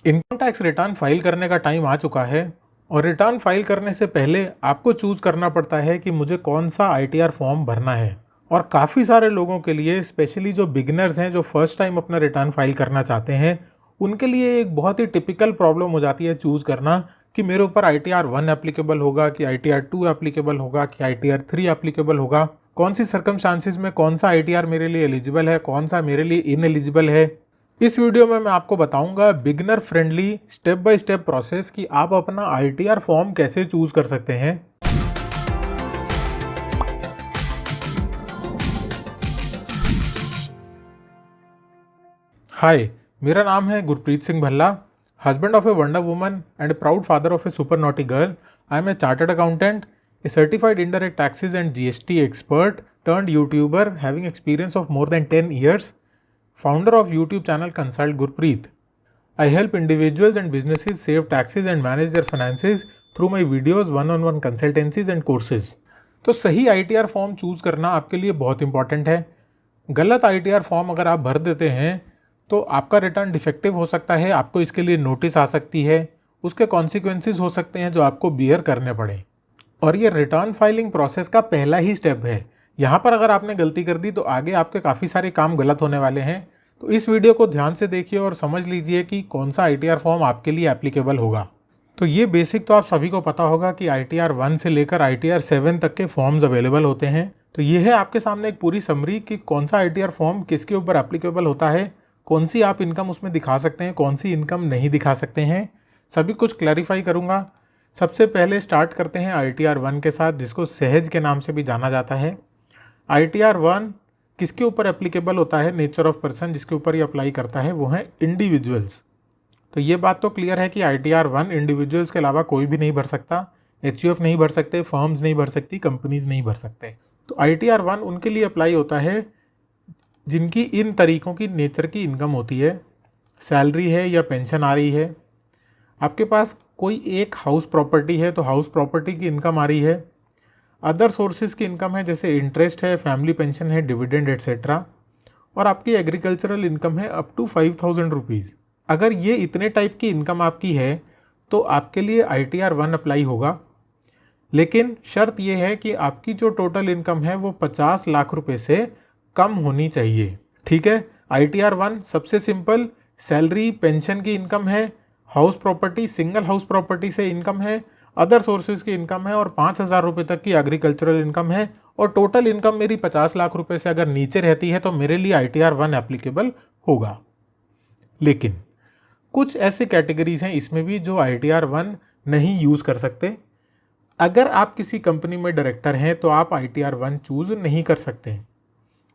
Income tax return file करने का time आ चुका है और रिटर्न फाइल करने से पहले आपको चूज़ करना पड़ता है कि मुझे कौन सा आईटीआर फॉर्म भरना है। और काफ़ी सारे लोगों के लिए, स्पेशली जो बिगिनर्स हैं, जो फर्स्ट टाइम अपना रिटर्न फाइल करना चाहते हैं, उनके लिए एक बहुत ही टिपिकल प्रॉब्लम हो जाती है चूज़ करना कि मेरे ऊपर आईटीआर 1 एप्लीकेबल होगा कि आईटीआर 2 एप्लीकेबल होगा कि आईटीआर 3 एप्लीकेबल होगा, कौन सी सर्कमस्टांसिस में कौन सा आईटीआर मेरे लिए एलिजिबल है, कौन सा मेरे लिए इनएलिजिबल है। इस वीडियो में मैं आपको बताऊंगा beginner friendly step by step process कि आप अपना आईटीआर फॉर्म कैसे चूज कर सकते हैं। हाय, मेरा नाम है Gurpreet Singh Bhalla, husband of a wonder woman and a proud father of a super naughty girl. I am a chartered accountant, a certified indirect taxes and GST expert turned YouTuber having experience of more than 10 years. Founder of YouTube channel Consult Gurpreet. I help individuals and businesses save taxes and manage their finances through my videos, one-on-one consultancies and courses. तो सही ITR form choose करना आपके लिए बहुत important है। गलत ITR form अगर आप भर देते हैं तो आपका रिटर्न डिफेक्टिव हो सकता है, आपको इसके लिए नोटिस आ सकती है, उसके कॉन्सिक्वेंसेस हो सकते हैं जो आपको बियर करने पड़े। और ये रिटर्न फाइलिंग प्रोसेस का पहला ही स्टेप है। यहाँ पर अगर आपने गलती कर दी तो आगे आपके काफ़ी सारे काम गलत होने वाले हैं। तो इस वीडियो को ध्यान से देखिए और समझ लीजिए कि कौन सा आईटीआर फॉर्म आपके लिए एप्लीकेबल होगा। तो ये बेसिक तो आप सभी को पता होगा कि आईटीआर 1 से लेकर आईटीआर 7 तक के फॉर्म्स अवेलेबल होते हैं। तो ये है आपके सामने एक पूरी समरी कि कौन सा आईटीआर फॉर्म किसके ऊपर एप्लीकेबल होता है, कौन सी आप इनकम उसमें दिखा सकते हैं, कौन सी इनकम नहीं दिखा सकते हैं, सभी कुछ क्लैरिफाई करूँगा। सबसे पहले स्टार्ट करते हैं आईटीआर 1 के साथ, जिसको सहज के नाम से भी जाना जाता है। आईटीआर 1 किसके ऊपर एप्लीकेबल होता है? नेचर ऑफ पर्सन जिसके ऊपर ये अप्लाई करता है वो है इंडिविजुअल्स। तो ये बात तो क्लियर है कि आईटीआर 1 इंडिविजुअल्स के अलावा कोई भी नहीं भर सकता। एचयूएफ नहीं भर सकते, फर्म्स नहीं भर सकती, कंपनीज नहीं भर सकते। तो आईटीआर 1 उनके लिए अप्लाई होता है जिनकी इन तरीकों की नेचर की इनकम होती है। सैलरी है या पेंशन आ रही है, आपके पास कोई एक हाउस प्रॉपर्टी है तो हाउस प्रॉपर्टी की इनकम आ रही है, अदर सोर्सेज की इनकम है जैसे इंटरेस्ट है, फैमिली पेंशन है, डिविडेंड एट्सेट्रा, और आपकी एग्रीकल्चरल इनकम है अप टू 5000 रुपीज़। अगर ये इतने टाइप की इनकम आपकी है तो आपके लिए आईटीआर 1 अप्लाई होगा। लेकिन शर्त यह है कि आपकी जो टोटल इनकम है वो 50 लाख रुपए से कम होनी चाहिए। ठीक है, आईटीआर 1 सबसे सिंपल सैलरी पेंशन की इनकम है, house property single house property से इनकम है, अदर सोर्सेज की इनकम है और 5000 रुपये तक की एग्रीकल्चरल इनकम है, और टोटल इनकम मेरी 50 लाख रुपए से अगर नीचे रहती है तो मेरे लिए आईटीआर 1 एप्लीकेबल होगा। लेकिन कुछ ऐसे कैटेगरीज हैं इसमें भी जो आईटीआर 1 नहीं यूज़ कर सकते। अगर आप किसी कंपनी में डायरेक्टर हैं तो आप आईटीआर 1 चूज़ नहीं कर सकते।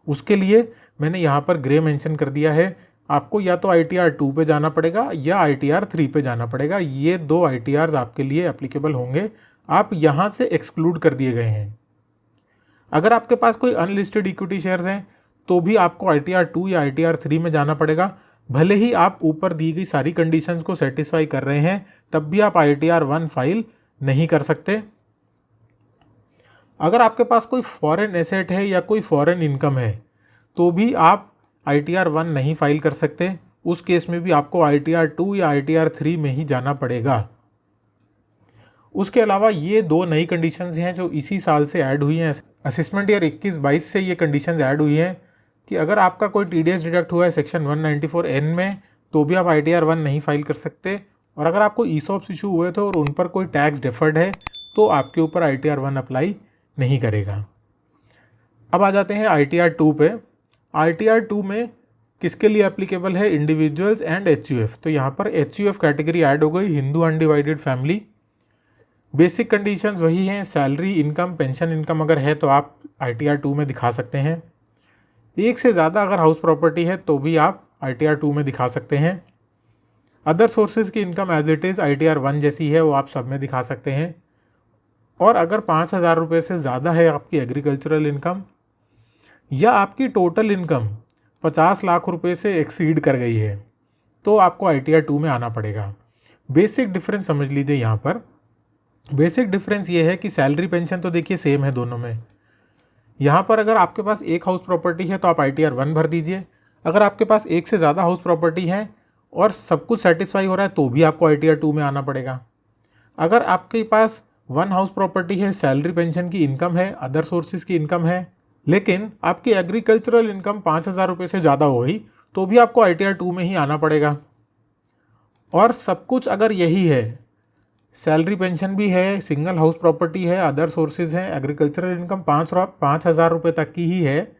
उसके लिए मैंने यहाँ पर ग्रे मेंशन कर दिया है, आपको या तो आईटीआर 2 पे जाना पड़ेगा या आईटीआर 3 पे जाना पड़ेगा। ये दो आईटीआर्स आपके लिए एप्लीकेबल होंगे, आप यहाँ से एक्सक्लूड कर दिए गए हैं। अगर आपके पास कोई अनलिस्टेड इक्विटी शेयर्स हैं तो भी आपको आईटीआर 2 या आईटीआर 3 में जाना पड़ेगा। भले ही आप ऊपर दी गई सारी कंडीशंस को सेटिस्फाई कर रहे हैं, तब भी आप आईटीआर 1 फाइल नहीं कर सकते। अगर आपके पास कोई फॉरेन एसेट है या कोई फॉरेन इनकम है तो भी आप आईटीआर 1 नहीं फाइल कर सकते। उस केस में भी आपको आईटीआर 2 या आईटीआर 3 में ही जाना पड़ेगा। उसके अलावा ये दो नई कंडीशंस हैं जो इसी साल से ऐड हुई हैं। असेसमेंट ईयर 21-22 से ये कंडीशंस ऐड हुई हैं कि अगर आपका कोई टीडीएस डिडक्ट हुआ है सेक्शन 194N में तो भी आप आईटीआर 1 नहीं फाइल कर सकते। और अगर आपको ईसॉप्स इशू हुए थे और उन पर कोई टैक्स डिफर्ड है तो आपके ऊपर आईटीआर 1 अप्लाई नहीं करेगा। अब आ जाते हैं आईटीआर 2 पे। आईटीआर 2 में किसके लिए एप्लीकेबल है? Individuals and HUF. तो यहाँ पर एचयूएफ कैटेगरी ऐड हो गई, Hindu undivided family. Basic conditions वही हैं, सैलरी इनकम पेंशन इनकम अगर है तो आप आईटीआर 2 में दिखा सकते हैं। एक से ज़्यादा अगर हाउस प्रॉपर्टी है तो भी आप आईटीआर 2 में दिखा सकते हैं। अदर सोर्सेज की income as it is ITR 1 जैसी है वो आप सब में दिखा सकते हैं। और अगर 5000 रुपये से ज़्यादा है आपकी एग्रीकल्चरल इनकम या आपकी टोटल इनकम 50 लाख रुपए से एक्सीड कर गई है तो आपको आईटीआर 2 में आना पड़ेगा। बेसिक डिफरेंस समझ लीजिए। यहाँ पर बेसिक डिफरेंस ये है कि सैलरी पेंशन तो देखिए सेम है दोनों में। यहाँ पर अगर आपके पास एक हाउस प्रॉपर्टी है तो आप आईटीआर 1 भर दीजिए। अगर आपके पास एक से ज़्यादा हाउस प्रॉपर्टी है और सब कुछ सेटिस्फाई हो रहा है तो भी आपको ITR 2 में आना पड़ेगा। अगर आपके पास वन हाउस प्रॉपर्टी है, सैलरी पेंशन की इनकम है, अदर सोर्सेज की इनकम है, लेकिन आपकी एग्रीकल्चरल इनकम 5,000 रुपये से ज़्यादा हो गई तो भी आपको ITR 2 में ही आना पड़ेगा। और सब कुछ अगर यही है, सैलरी पेंशन भी है, सिंगल हाउस प्रॉपर्टी है, अदर सोर्सेज हैं, एग्रीकल्चरल इनकम 5,000 रुपये तक की ही है,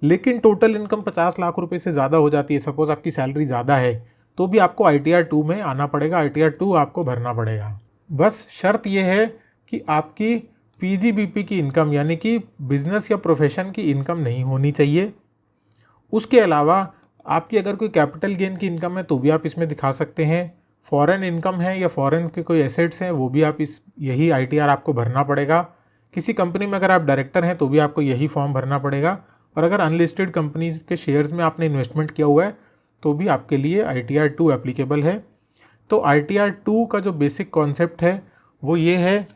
लेकिन टोटल इनकम 50 लाख रुपए से ज़्यादा हो जाती है, सपोज आपकी सैलरी ज़्यादा है, तो भी आपको ITR 2 में आना पड़ेगा, ITR 2 आपको भरना पड़ेगा। बस शर्त यह है कि आपकी PGBP की इनकम यानी कि बिजनेस या प्रोफेशन की इनकम नहीं होनी चाहिए। उसके अलावा आपकी अगर कोई कैपिटल गेन की इनकम है तो भी आप इसमें दिखा सकते हैं। फॉरेन इनकम है या फॉरेन के कोई एसेट्स हैं वो भी आप यही ITR आपको भरना पड़ेगा। किसी कंपनी में अगर आप डायरेक्टर हैं तो भी आपको यही फॉर्म भरना पड़ेगा। और अगर अनलिस्टेड कंपनीज के शेयर्स में आपने इन्वेस्टमेंट किया हुआ है तो भी आपके लिए ITR 2 एप्लीकेबल है। तो ITR 2 का जो बेसिक कॉन्सेप्ट है वो ये है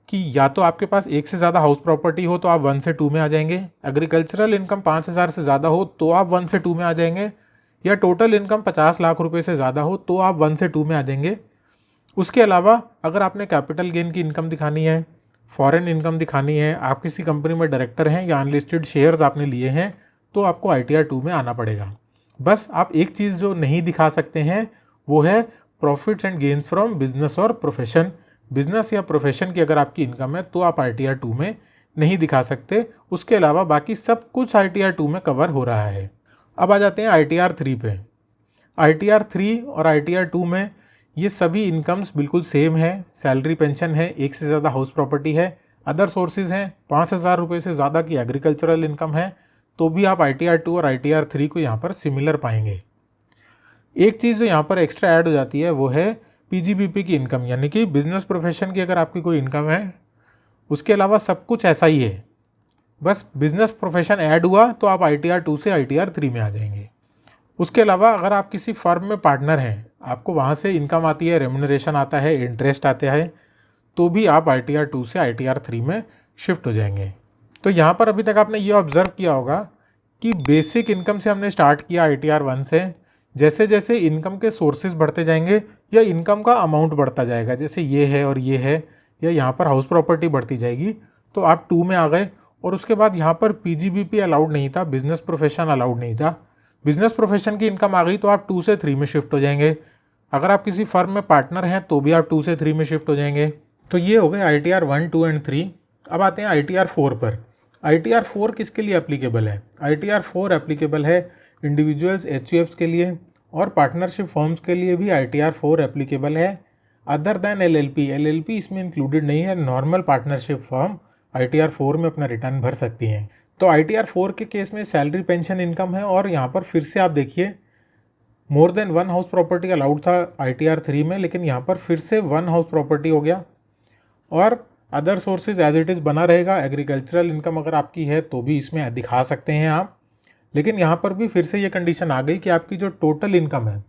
कि या तो आपके पास एक से ज़्यादा हाउस प्रॉपर्टी हो तो आप 1 से 2 में आ जाएंगे, एग्रीकल्चरल इनकम 5,000 से ज़्यादा हो तो आप 1 से 2 में आ जाएंगे, या टोटल इनकम 50 लाख रुपए से ज़्यादा हो तो आप 1 से 2 में आ जाएंगे। उसके अलावा अगर आपने कैपिटल गेन की इनकम दिखानी है, फॉरेन इनकम दिखानी है, आप किसी कंपनी में डायरेक्टर हैं या अनलिस्टेड शेयर्स आपने लिए हैं तो आपको ITR 2 में आना पड़ेगा। बस आप एक चीज़ जो नहीं दिखा सकते हैं वो है profits and gains from business और प्रोफेशन। बिजनेस या प्रोफेशन की अगर आपकी इनकम है तो आप ITR 2 में नहीं दिखा सकते। उसके अलावा बाकी सब कुछ ITR 2 में कवर हो रहा है। अब आ जाते हैं ITR 3 पे। ITR 3 और ITR 2 में ये सभी इनकम्स बिल्कुल सेम है। सैलरी पेंशन है, एक से ज़्यादा हाउस प्रॉपर्टी है, अदर सोर्सेज हैं, 5,000 रुपये से ज़्यादा की एग्रीकल्चरल इनकम है, तो भी आप ITR 2 और ITR 3 को यहाँ पर सिमिलर पाएंगे। एक चीज़ जो यहाँ पर एक्स्ट्रा ऐड हो जाती है वो है PGBP की इनकम, यानी कि बिजनेस प्रोफेशन की अगर आपकी कोई इनकम है। उसके अलावा सब कुछ ऐसा ही है, बस बिजनेस प्रोफेशन ऐड हुआ तो आप ITR 2 से ITR 3 में आ जाएंगे। उसके अलावा अगर आप किसी फर्म में पार्टनर हैं, आपको वहाँ से इनकम आती है, रेम्यूनरेशन आता है, इंटरेस्ट आता है, तो भी आप ITR 2 से ITR 3 में शिफ्ट हो जाएंगे। तो यहाँ पर अभी तक आपने ये ऑब्जर्व किया होगा कि बेसिक इनकम से हमने स्टार्ट किया ITR 1 से। जैसे जैसे इनकम के सोर्सेज बढ़ते जाएंगे या इनकम का अमाउंट बढ़ता जाएगा, जैसे ये है और ये है, या यहाँ पर हाउस प्रॉपर्टी बढ़ती जाएगी, तो आप 2 में आ गए। और उसके बाद यहाँ पर PGBP अलाउड नहीं था, बिजनेस प्रोफेशन अलाउड नहीं था। बिजनेस प्रोफेशन की इनकम आ गई तो आप 2 से 3 में शिफ्ट हो जाएंगे। अगर आप किसी फर्म में पार्टनर हैं तो भी आप 2 से 3 में शिफ्ट हो जाएंगे। तो ये हो गए ITR 1, 2 एंड 3। अब आते हैं ITR 4 पर। ITR 4 किसके लिए एप्लीकेबल है? ITR 4 एप्लीकेबल है इंडिविजुअल्स, HUFs के लिए, और पार्टनरशिप फर्म्स के लिए भी ITR 4 एप्लीकेबल है। अदर दैन LLP इसमें इंक्लूडेड नहीं है। नॉर्मल पार्टनरशिप फर्म ITR 4 में अपना रिटर्न भर सकती हैं। तो ITR 4 के केस में सैलरी पेंशन इनकम है, और यहाँ पर फिर से आप देखिए more than 1 house property allowed था ITR 3 में, लेकिन यहाँ पर फिर से 1 हाउस प्रॉपर्टी हो गया। और other sources as it is बना रहेगा। एग्रीकल्चरल इनकम अगर आपकी है तो भी इसमें दिखा सकते हैं आप, लेकिन यहाँ पर भी फिर से ये कंडीशन आ गई कि आपकी जो टोटल इनकम है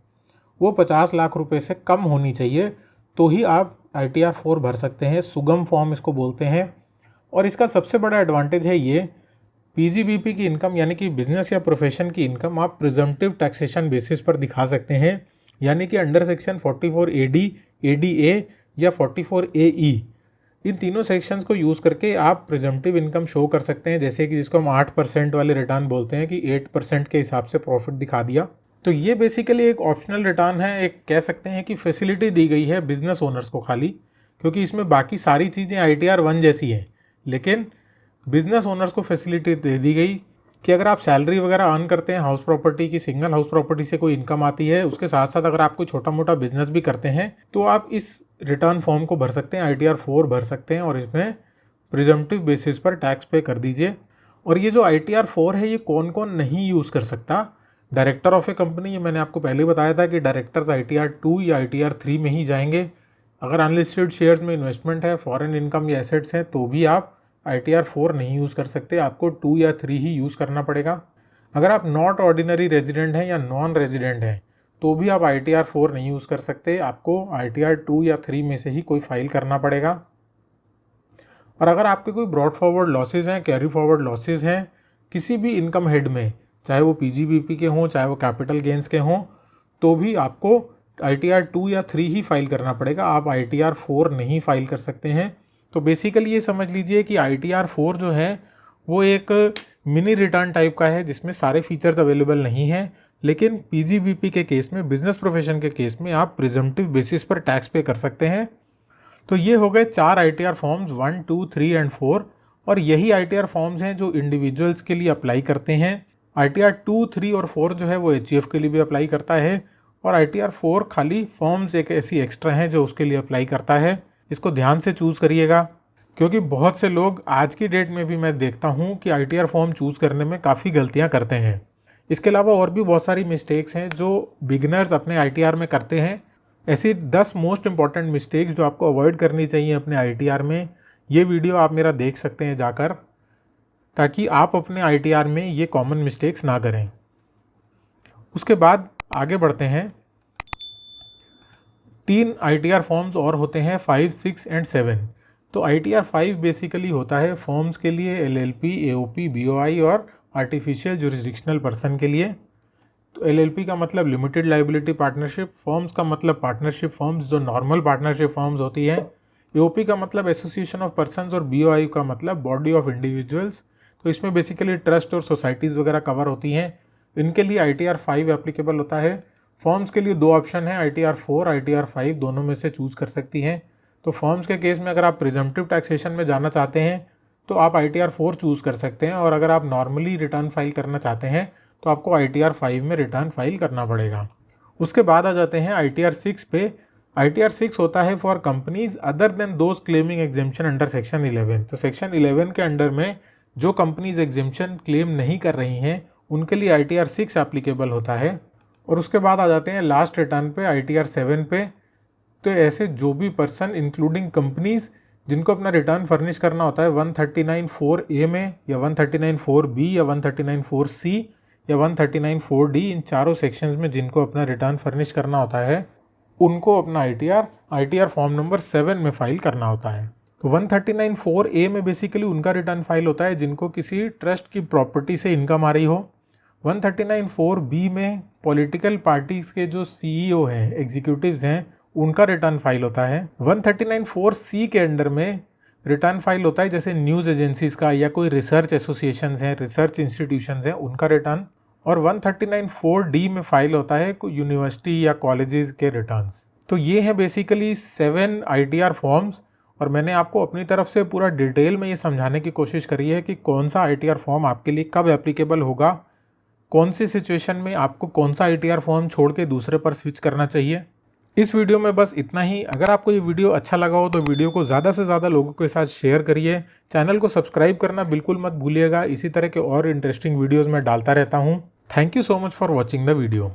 वो 50 लाख रुपए से कम होनी चाहिए, तो ही आप ITR 4 भर सकते हैं। सुगम फॉर्म इसको बोलते हैं। और इसका सबसे बड़ा एडवांटेज है ये, PGBP की इनकम यानी कि बिजनेस या प्रोफेशन की इनकम आप प्रिजम्पटिव टैक्सेशन बेसिस पर दिखा सकते हैं, यानी कि अंडर सेक्शन 44 AD, ADA या 44 AE, इन तीनों सेक्शंस को यूज़ करके आप प्रिजम्पटिव इनकम शो कर सकते हैं। जैसे कि जिसको हम 8% वाले रिटर्न बोलते हैं कि 8% के हिसाब से प्रॉफिट दिखा दिया। तो ये बेसिकली एक ऑप्शनल रिटर्न है, एक कह सकते हैं कि फैसिलिटी दी गई है बिजनेस ओनर्स को खाली, क्योंकि इसमें बाकी सारी चीज़ें ITR 1 जैसी हैं, लेकिन बिजनेस ओनर्स को फैसिलिटी दे दी गई कि अगर आप सैलरी वगैरह अर्न करते हैं, हाउस प्रॉपर्टी की, सिंगल हाउस प्रॉपर्टी से कोई इनकम आती है, उसके साथ साथ अगर आप कोई छोटा मोटा बिजनेस भी करते हैं तो आप इस रिटर्न फॉर्म को भर सकते हैं, ITR 4 भर सकते हैं, और इसमें प्रिजम्पटिव बेसिस पर टैक्स पे कर दीजिए। और ये जो ITR 4 है ये कौन कौन नहीं यूज़ कर सकता? डायरेक्टर ऑफ ए कंपनी, ये मैंने आपको पहले बताया था कि डायरेक्टर्स ITR 2 या ITR 3 में ही जाएंगे। अगर अनलिस्टेड शेयर्स में इन्वेस्टमेंट है, फॉरेन इनकम या एसेट्स हैं, तो भी आप ITR 4 नहीं यूज़ कर सकते, आपको 2 या 3 ही यूज़ करना पड़ेगा। अगर आप नॉट ऑर्डिनरी रेजिडेंट हैं या नॉन रेजिडेंट हैं तो भी आप ITR 4 नहीं यूज़ कर सकते, आपको ITR 2 या 3 में से ही कोई फाइल करना पड़ेगा। और अगर आपके कोई ब्रॉड फॉरवर्ड लॉसेज हैं, कैरी फॉरवर्ड लॉसेज हैं किसी भी इनकम हेड में, चाहे वो PGBP के हों, चाहे वो कैपिटल गेंस के हों, तो भी आपको ITR 2 या 3 ही फाइल करना पड़ेगा, आप ITR 4 नहीं फाइल कर सकते हैं। तो बेसिकली ये समझ लीजिए कि ITR 4 जो है वो एक मिनी रिटर्न टाइप का है जिसमें सारे फीचर्स अवेलेबल नहीं हैं, लेकिन PGBP के केस में, बिजनेस प्रोफेशन के केस में आप प्रिजम्पटिव बेसिस पर टैक्स पे कर सकते हैं। तो ये हो गए 4 ITR फॉर्म्स 1, 2, 3 एंड 4, और यही ITR फॉर्म्स हैं जो इंडिविजुअल्स के लिए अप्लाई करते हैं। ITR 2, 3 और 4 जो है वो HUF के लिए भी अप्लाई करता है, और ITR 4 खाली फॉर्म्स एक ऐसी एक्स्ट्रा हैं जो उसके लिए अप्लाई करता है। इसको ध्यान से चूज़ करिएगा, क्योंकि बहुत से लोग आज की डेट में भी मैं देखता हूँ कि ITR फॉर्म चूज़ करने में काफ़ी गलतियाँ करते हैं। इसके अलावा और भी बहुत सारी मिस्टेक्स हैं जो बिगिनर्स अपने ITR में करते हैं। ऐसी 10 मोस्ट इंपॉर्टेंट मिस्टेक्स जो आपको अवॉइड करनी चाहिए अपने ITR में, ये वीडियो आप मेरा देख सकते हैं जाकर, ताकि आप अपने ITR में ये कॉमन मिस्टेक्स ना करें। उसके बाद आगे बढ़ते हैं। 3 ITR फॉर्म्स और होते हैं, 5, 6 एंड 7। तो ITR 5 बेसिकली होता है फॉर्म्स के लिए, LLP, AOP, BOI और आर्टिफिशियल जुरिसडिक्शनल पर्सन के लिए। तो LLP का मतलब लिमिटेड लाइबिलिटी पार्टनरशिप, फॉर्म्स का मतलब पार्टनरशिप फॉर्म्स जो नॉर्मल पार्टनरशिप फॉर्म्स होती है, AOP का मतलब एसोसिएशन ऑफ पर्सन्स और BOI का मतलब बॉडी ऑफ इंडिविजुअल्स। तो इसमें बेसिकली ट्रस्ट और सोसाइटीज़ वगैरह कवर होती हैं। इनके लिए ITR 5 एप्लीकेबल होता है। फॉर्म्स के लिए 2 ऑप्शन है, ITR 4, ITR 5, दोनों में से चूज़ कर सकती हैं। तो फॉर्म्स के केस में अगर आप प्रिजम्पटिव टैक्सेशन में जाना चाहते हैं तो आप ITR 4 चूज़ कर सकते हैं, और अगर आप नॉर्मली रिटर्न फाइल करना चाहते हैं तो आपको ITR 5 में रिटर्न फाइल करना पड़ेगा। उसके बाद आ जाते हैं ITR 6 पे। ITR 6 होता है for companies other than those claiming exemption under section 11। तो सेक्शन 11 के अंडर में जो कंपनीज एग्जेम्पशन क्लेम नहीं कर रही हैं उनके लिए ITR 6 एप्लीकेबल होता है। और उसके बाद आ जाते हैं लास्ट रिटर्न पे, ITR 7 पे। तो ऐसे जो भी पर्सन इंक्लूडिंग कंपनीज जिनको अपना रिटर्न फर्निश करना होता है 139(4)A में, या 139(4)B, या 139(4)C, या 139(4)D, इन चारों सेक्शंस में जिनको अपना रिटर्न फर्निश करना होता है, उनको अपना ITR फॉर्म नंबर 7 में फाइल करना होता है। तो 139(4)A में बेसिकली उनका रिटर्न फाइल होता है जिनको किसी ट्रस्ट की प्रॉपर्टी से इनकम आ रही हो। 139(4)B में पॉलिटिकल पार्टीज के जो CEO हैं, एग्जीक्यूटिव्स हैं, उनका रिटर्न फाइल होता है। 139(4)C के अंडर में रिटर्न फाइल होता है जैसे न्यूज़ एजेंसीज का, या कोई रिसर्च एसोसिएशंस हैं, रिसर्च इंस्टीट्यूशंस हैं, उनका रिटर्न। और 139(4)D में फाइल होता है कोई यूनिवर्सिटी या कॉलेजेस के रिटर्न्स। तो ये हैं बेसिकली 7 ITR फॉर्म्स, और मैंने आपको अपनी तरफ से पूरा डिटेल में ये समझाने की कोशिश करी है कि कौन सा ITR फॉर्म आपके लिए कब एप्लीकेबल होगा, कौन सी सिचुएशन में आपको कौन सा ITR फॉर्म छोड़ के दूसरे पर स्विच करना चाहिए। इस वीडियो में बस इतना ही। अगर आपको ये वीडियो अच्छा लगा हो तो वीडियो को ज़्यादा से ज़्यादा लोगों के साथ शेयर करिए। चैनल को सब्सक्राइब करना बिल्कुल मत भूलिएगा, इसी तरह के और इंटरेस्टिंग वीडियोज़ मैं डालता रहता हूँ। Thank you so much for watching the video.